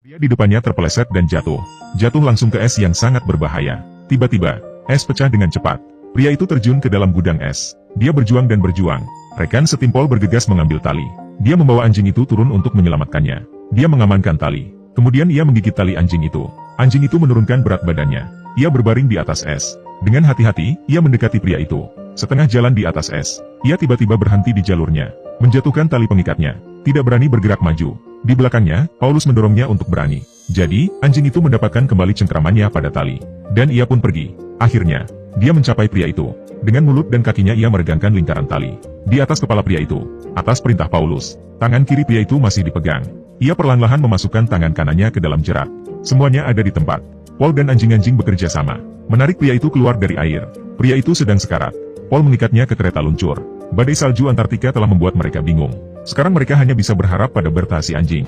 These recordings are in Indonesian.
Pria di depannya terpeleset dan jatuh. Jatuh langsung ke es yang sangat berbahaya. Tiba-tiba, es pecah dengan cepat. Pria itu terjun ke dalam gudang es. Dia berjuang dan berjuang. Rekan setim Paul bergegas mengambil tali. Dia membawa anjing itu turun untuk menyelamatkannya. Dia mengamankan tali. Kemudian ia menggigit tali anjing itu. Anjing itu menurunkan berat badannya. Ia berbaring di atas es. Dengan hati-hati, ia mendekati pria itu. Setengah jalan di atas es, ia tiba-tiba berhenti di jalurnya. Menjatuhkan tali pengikatnya. Tidak berani bergerak maju. Di belakangnya, Paulus mendorongnya untuk berani. Jadi, anjing itu mendapatkan kembali cengkramannya pada tali. Dan ia pun pergi. Akhirnya, dia mencapai pria itu. Dengan mulut dan kakinya ia meregangkan lingkaran tali. Di atas kepala pria itu. Atas perintah Paulus, tangan kiri pria itu masih dipegang. Ia perlahan-lahan memasukkan tangan kanannya ke dalam jerat. Semuanya ada di tempat. Paul dan anjing-anjing bekerja sama. Menarik pria itu keluar dari air. Pria itu sedang sekarat. Paul mengikatnya ke kereta luncur. Badai salju Antartika telah membuat mereka bingung. Sekarang mereka hanya bisa berharap pada Berta si anjing.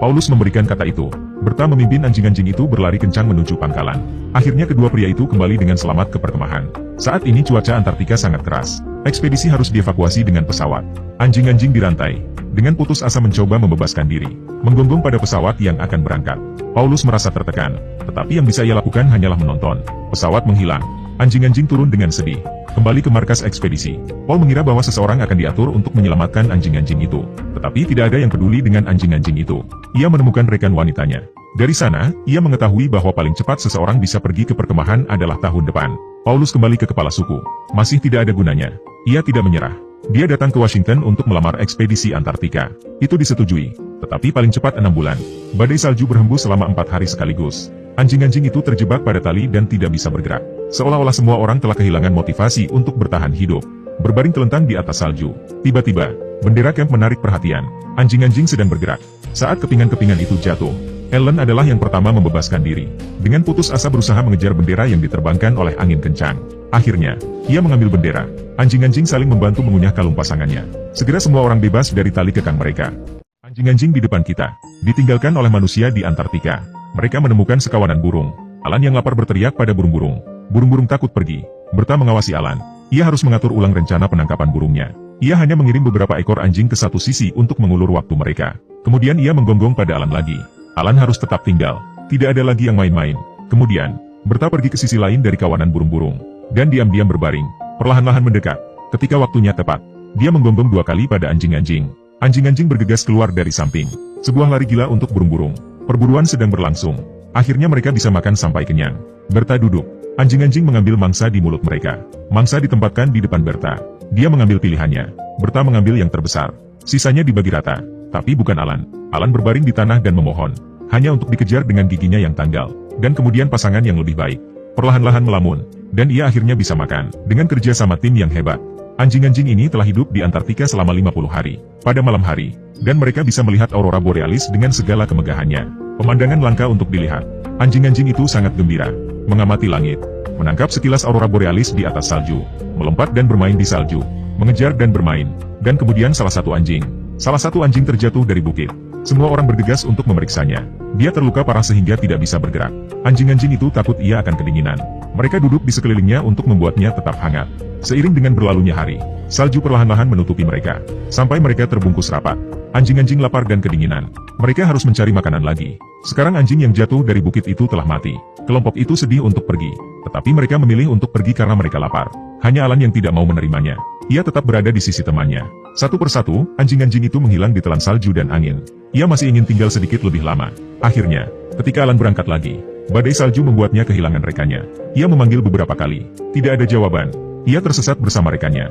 Paulus memberikan kata itu. Berta memimpin anjing-anjing itu berlari kencang menuju pangkalan. Akhirnya kedua pria itu kembali dengan selamat ke perkemahan. Saat ini cuaca Antartika sangat keras. Ekspedisi harus dievakuasi dengan pesawat. Anjing-anjing dirantai. Dengan putus asa mencoba membebaskan diri. Menggonggong pada pesawat yang akan berangkat. Paulus merasa tertekan. Tetapi yang bisa ia lakukan hanyalah menonton. Pesawat menghilang. Anjing-anjing turun dengan sedih. Kembali ke markas ekspedisi. Paul mengira bahwa seseorang akan diatur untuk menyelamatkan anjing-anjing itu. Tetapi tidak ada yang peduli dengan anjing-anjing itu. Ia menemukan rekan wanitanya. Dari sana, ia mengetahui bahwa paling cepat seseorang bisa pergi ke perkemahan adalah tahun depan. Paulus kembali ke kepala suku. Masih tidak ada gunanya. Ia tidak menyerah. Dia datang ke Washington untuk melamar ekspedisi Antartika. Itu disetujui. Tetapi paling cepat 6 bulan. Badai salju berhembus selama 4 hari sekaligus. Anjing-anjing itu terjebak pada tali dan tidak bisa bergerak. Seolah-olah semua orang telah kehilangan motivasi untuk bertahan hidup. Berbaring telentang di atas salju. Tiba-tiba, bendera camp menarik perhatian. Anjing-anjing sedang bergerak. Saat kepingan-kepingan itu jatuh, Ellen adalah yang pertama membebaskan diri. Dengan putus asa berusaha mengejar bendera yang diterbangkan oleh angin kencang. Akhirnya, ia mengambil bendera. Anjing-anjing saling membantu mengunyah kalung pasangannya. Segera semua orang bebas dari tali kekang mereka. Anjing-anjing di depan kita, ditinggalkan oleh manusia di Antartika. Mereka menemukan sekawanan burung. Alan yang lapar berteriak pada burung-burung. Burung-burung takut pergi. Berta mengawasi Alan. Ia harus mengatur ulang rencana penangkapan burungnya. Ia hanya mengirim beberapa ekor anjing ke satu sisi untuk mengulur waktu mereka. Kemudian ia menggonggong pada Alan lagi. Alan harus tetap tinggal. Tidak ada lagi yang main-main. Kemudian, Berta pergi ke sisi lain dari kawanan burung-burung. Dan diam-diam berbaring. Perlahan-lahan mendekat. Ketika waktunya tepat, dia menggonggong 2 kali pada anjing-anjing. Anjing-anjing bergegas keluar dari samping. Sebuah lari gila untuk burung-burung. Perburuan sedang berlangsung. Akhirnya mereka bisa makan sampai kenyang. Berta duduk. Anjing-anjing mengambil mangsa di mulut mereka. Mangsa ditempatkan di depan Berta. Dia mengambil pilihannya. Berta mengambil yang terbesar. Sisanya dibagi rata. Tapi bukan Alan. Alan berbaring di tanah dan memohon. Hanya untuk dikejar dengan giginya yang tanggal. Dan kemudian pasangan yang lebih baik. Perlahan-lahan melamun. Dan ia akhirnya bisa makan. Dengan kerja sama tim yang hebat. Anjing-anjing ini telah hidup di Antartika selama 50 hari. Pada malam hari. Dan mereka bisa melihat aurora borealis dengan segala kemegahannya. Pemandangan langka untuk dilihat. Anjing-anjing itu sangat gembira. Mengamati langit. Menangkap sekilas aurora borealis di atas salju. Melompat dan bermain di salju. Mengejar dan bermain. Dan kemudian salah satu anjing terjatuh dari bukit. Semua orang bergegas untuk memeriksanya. Dia terluka parah sehingga tidak bisa bergerak. Anjing-anjing itu takut ia akan kedinginan. Mereka duduk di sekelilingnya untuk membuatnya tetap hangat. Seiring dengan berlalunya hari, salju perlahan-lahan menutupi mereka. Sampai mereka terbungkus rapat. Anjing-anjing lapar dan kedinginan. Mereka harus mencari makanan lagi. Sekarang anjing yang jatuh dari bukit itu telah mati. Kelompok itu sedih untuk pergi. Tetapi mereka memilih untuk pergi karena mereka lapar. Hanya Alan yang tidak mau menerimanya. Ia tetap berada di sisi temannya. Satu persatu, anjing-anjing itu menghilang di telan salju dan angin. Ia masih ingin tinggal sedikit lebih lama. Akhirnya, ketika Alan berangkat lagi, badai salju membuatnya kehilangan rekannya. Ia memanggil beberapa kali. Tidak ada jawaban. Ia tersesat bersama rekannya.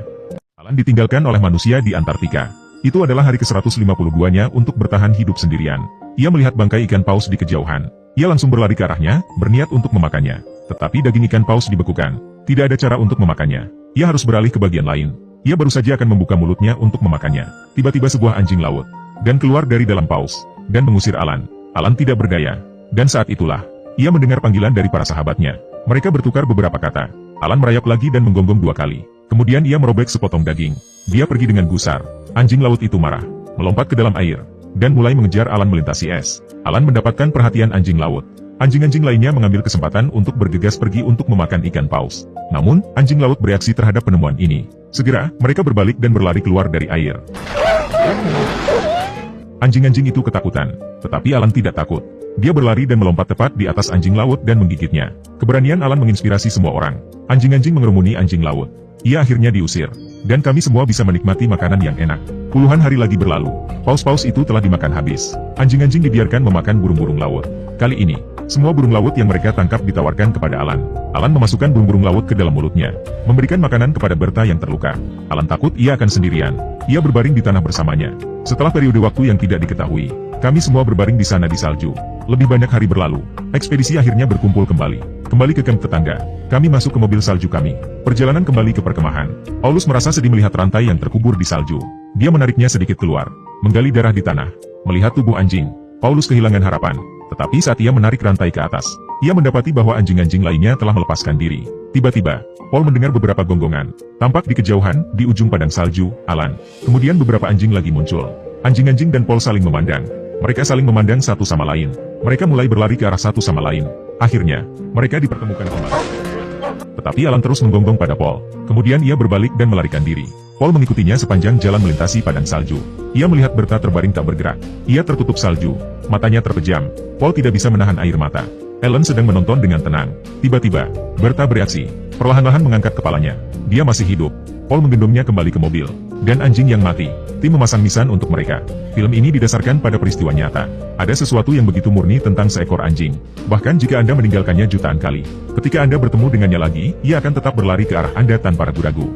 Alan ditinggalkan oleh manusia di Antartika. Itu adalah hari ke-152-nya untuk bertahan hidup sendirian. Ia melihat bangkai ikan paus di kejauhan. Ia langsung berlari ke arahnya, berniat untuk memakannya. Tetapi daging ikan paus dibekukan. Tidak ada cara untuk memakannya. Ia harus beralih ke bagian lain. Ia baru saja akan membuka mulutnya untuk memakannya. Tiba-tiba sebuah anjing laut. Dan keluar dari dalam paus. Dan mengusir Alan. Alan tidak berdaya. Dan saat itulah, ia mendengar panggilan dari para sahabatnya. Mereka bertukar beberapa kata. Alan merayap lagi dan menggonggong 2 kali. Kemudian ia merobek sepotong daging. Dia pergi dengan gusar. Anjing laut itu marah. Melompat ke dalam air. Dan mulai mengejar Alan melintasi es. Alan mendapatkan perhatian anjing laut. Anjing-anjing lainnya mengambil kesempatan untuk bergegas pergi untuk memakan ikan paus. Namun, anjing laut bereaksi terhadap penemuan ini. Segera, mereka berbalik dan berlari keluar dari air. Anjing-anjing itu ketakutan, tetapi Alan tidak takut. Dia berlari dan melompat tepat di atas anjing laut dan menggigitnya. Keberanian Alan menginspirasi semua orang. Anjing-anjing mengerumuni anjing laut. Ia akhirnya diusir, dan kami semua bisa menikmati makanan yang enak. Puluhan hari lagi berlalu, paus-paus itu telah dimakan habis. Anjing-anjing dibiarkan memakan burung-burung laut. Kali ini, semua burung laut yang mereka tangkap ditawarkan kepada Alan. Alan memasukkan burung-burung laut ke dalam mulutnya, memberikan makanan kepada Berta yang terluka. Alan takut ia akan sendirian. Ia berbaring di tanah bersamanya. Setelah periode waktu yang tidak diketahui, kami semua berbaring di sana di salju. Lebih banyak hari berlalu, ekspedisi akhirnya berkumpul kembali. Kembali ke kamp tetangga, kami masuk ke mobil salju kami. Perjalanan kembali ke perkemahan. Paulus merasa sedih melihat rantai yang terkubur di salju. Dia menariknya sedikit keluar, menggali darah di tanah. Melihat tubuh anjing, Paulus kehilangan harapan. Tetapi saat ia menarik rantai ke atas, ia mendapati bahwa anjing-anjing lainnya telah melepaskan diri. Tiba-tiba, Paul mendengar beberapa gonggongan. Tampak di kejauhan, di ujung padang salju, Alan. Kemudian beberapa anjing lagi muncul. Anjing-anjing dan Paul saling memandang. Mereka saling memandang satu sama lain. Mereka mulai berlari ke arah satu sama lain. Akhirnya, mereka dipertemukan kembali. Tetapi Alan terus menggonggong pada Paul. Kemudian ia berbalik dan melarikan diri. Paul mengikutinya sepanjang jalan melintasi padang salju. Ia melihat Berta terbaring tak bergerak. Ia tertutup salju. Matanya terpejam. Paul tidak bisa menahan air mata. Ellen sedang menonton dengan tenang. Tiba-tiba, Berta bereaksi. Perlahan-lahan mengangkat kepalanya. Dia masih hidup. Paul menggendongnya kembali ke mobil. Dan anjing yang mati. Tim memasang nisan untuk mereka. Film ini didasarkan pada peristiwa nyata. Ada sesuatu yang begitu murni tentang seekor anjing. Bahkan jika Anda meninggalkannya jutaan kali, ketika Anda bertemu dengannya lagi, ia akan tetap berlari ke arah Anda tanpa ragu-ragu.